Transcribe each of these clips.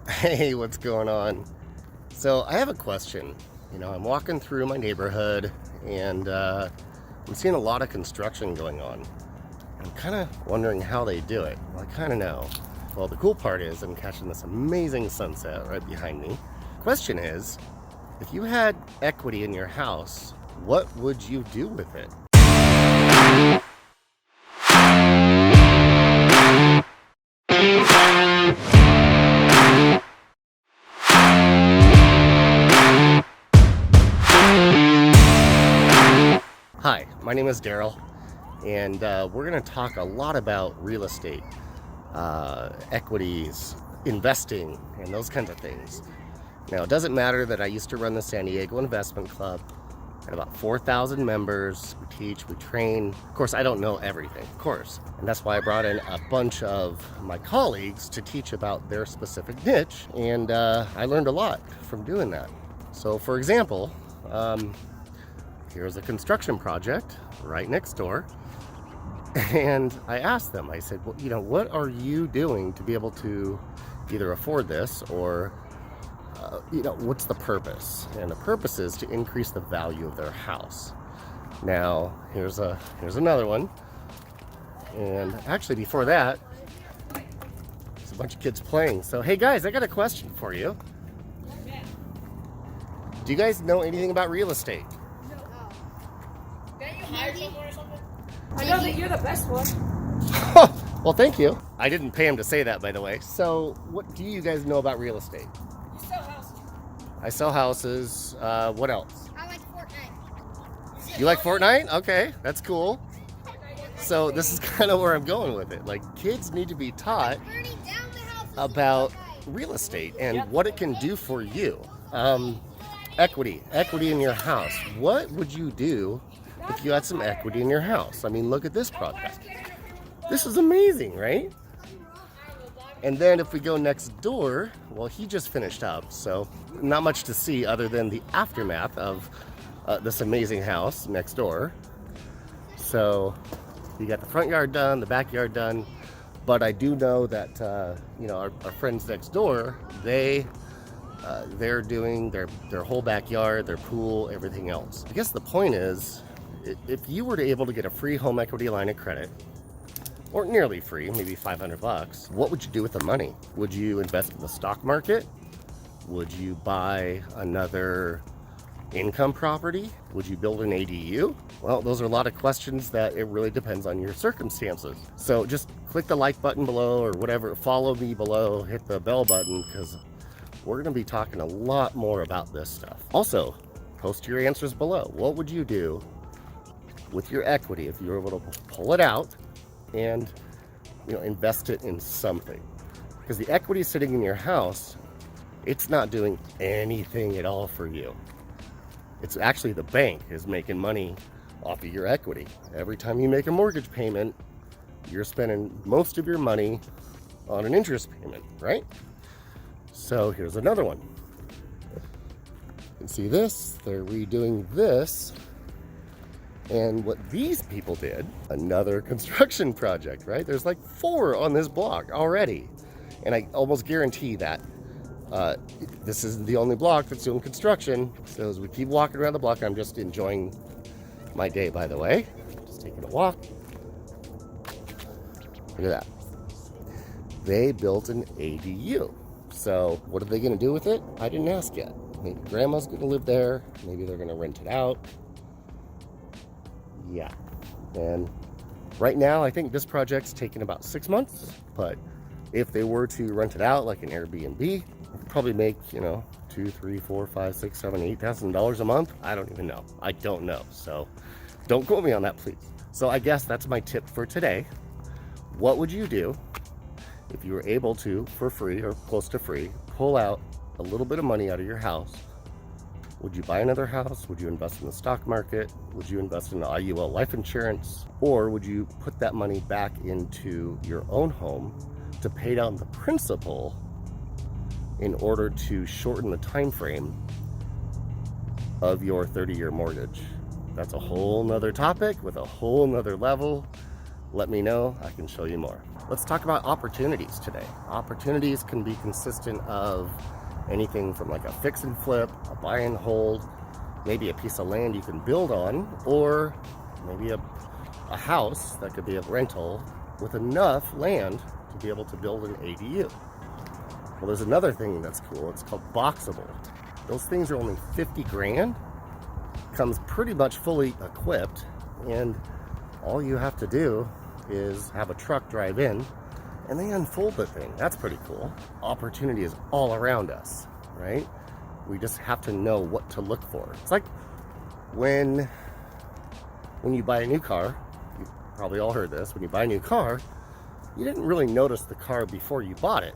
Hey, what's going on? So I have a question. I'm walking through my neighborhood and I'm seeing a lot of construction going on. I'm kind of wondering how they do it. Well, I kind of know. Well, the cool part is I'm catching this amazing sunset right behind me. Question is, if you had equity in your house, what would you do with it? Hi, my name is Daryl, and we're going to talk a lot about real estate, equities, investing, and those kinds of things. Now, it doesn't matter that I used to run the San Diego Investment Club. Had about 4,000 members. We teach, we train. Of course, I don't know everything, of course. And that's why I brought in a bunch of my colleagues to teach about their specific niche. And I learned a lot from doing that. So, for example, here's a construction project right next door. And I asked them, I said, well, what are you doing to be able to either afford this or, what's the purpose? And the purpose is to increase the value of their house. Now, here's another one. And actually before that, there's a bunch of kids playing. So, hey guys, I got a question for you. Do you guys know anything about real estate? I know that you're the best one. Well, thank you. I didn't pay him to say that, by the way. So, what do you guys know about real estate? You sell houses. I sell houses. What else? I like Fortnite. You like Fortnite? Okay, that's cool. So, this is kind of where I'm going with it. Like, kids need to be taught about real estate and what it can do for you. Equity in your house. What would you do if you had some equity in your house? I mean, look at this project. This is amazing, right? And then if we go next door, well, he just finished up, so not much to see other than the aftermath of this amazing house next door. So you got the front yard done, the backyard done, but I do know that our friends next door, they're doing their whole backyard, their pool, everything else. I guess the point is, if you were able to get a free home equity line of credit, or nearly free, maybe $500, what would you do with the money? Would you invest in the stock market? Would you buy another income property? Would you build an ADU? Well, those are a lot of questions that it really depends on your circumstances. So just click the like button below or whatever, follow me below, hit the bell button, because we're going to be talking a lot more about this stuff. Also, post your answers below. What would you do with your equity if you were able to pull it out and invest it in something? Because the equity sitting in your house, it's not doing anything at all for you. It's actually the bank is making money off of your equity. Every time you make a mortgage payment, you're spending most of your money on an interest payment, right? So here's another one. You can see this, they're redoing this. And what these people did, another construction project, right? There's like 4 on this block already. And I almost guarantee that this isn't the only block that's doing construction. So as we keep walking around the block, I'm just enjoying my day, by the way. Just taking a walk. Look at that. They built an ADU. So what are they going to do with it? I didn't ask yet. Maybe grandma's going to live there. Maybe they're going to rent it out. Yeah, and right now I think this project's taking about 6 months, but if they were to rent it out like an Airbnb, they could probably make, $2,000, $3,000, $4,000, $5,000, $6,000, $7,000, $8,000 a month. I don't even know. I don't know. So don't quote me on that, please. So I guess that's my tip for today. What would you do if you were able to, for free or close to free, pull out a little bit of money out of your house? Would you buy another house? Would you invest in the stock market? Would you invest in IUL life insurance? Or would you put that money back into your own home to pay down the principal in order to shorten the time frame of your 30-year mortgage? That's a whole nother topic with a whole nother level. Let me know, I can show you more. Let's talk about opportunities today. Opportunities can be consistent of anything from like a fix and flip, a buy and hold, maybe a piece of land you can build on, or maybe a house that could be a rental with enough land to be able to build an ADU. Well, there's another thing that's cool. It's called boxable. Those things are only 50 grand, comes pretty much fully equipped, and all you have to do is have a truck drive in and they unfold the thing. That's pretty cool. Opportunity is all around us, right? We just have to know what to look for. It's like when you buy a new car, you probably all heard this, when you buy a new car, you didn't really notice the car before you bought it.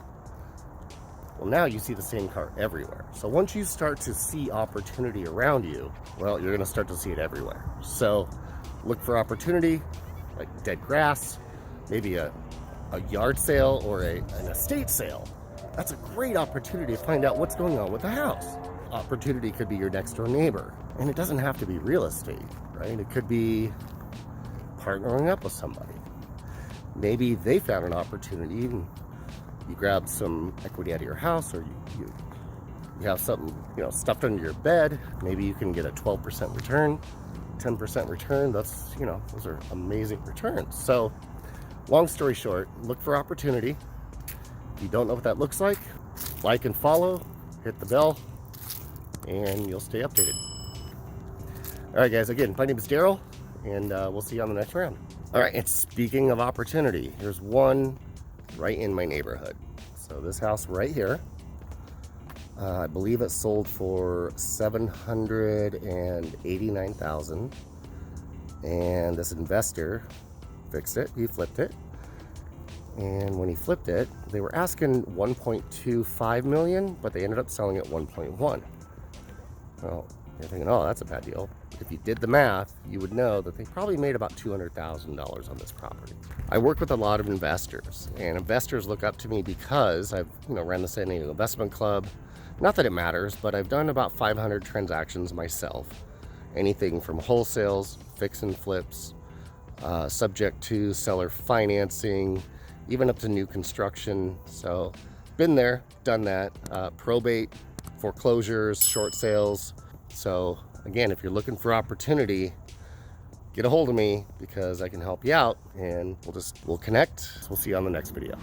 Well, now you see the same car everywhere. So once you start to see opportunity around you, well, you're gonna start to see it everywhere. So look for opportunity, like dead grass, maybe a yard sale or an estate sale. That's a great opportunity to find out what's going on with the house. Opportunity could be your next door neighbor. And it doesn't have to be real estate, right? It could be partnering up with somebody. Maybe they found an opportunity and you grab some equity out of your house, or you have something, stuffed under your bed. Maybe you can get a 12% return, 10% return. That's, those are amazing returns. So long story short, look for opportunity. If you don't know what that looks like and follow, hit the bell, and you'll stay updated. All right, guys, again, my name is Daryl, and we'll see you on the next round. All right, and speaking of opportunity, here's one right in my neighborhood. So this house right here, I believe it sold for $789,000, and this investor fixed it. He flipped it, and when he flipped it, they were asking $1.25 million, but they ended up selling it 1.1. Well, you're thinking, oh, that's a bad deal. If you did the math, you would know that they probably made about $200,000 on this property. I work with a lot of investors, and investors look up to me because I've ran the San Diego Investment Club. Not that it matters, but I've done about 500 transactions myself. Anything from wholesales, fix and flips, subject to seller financing, even up to new construction. So been there, done that. Probate, foreclosures, short sales. So again, if you're looking for opportunity, get a hold of me because I can help you out, and we'll connect. We'll see you on the next video.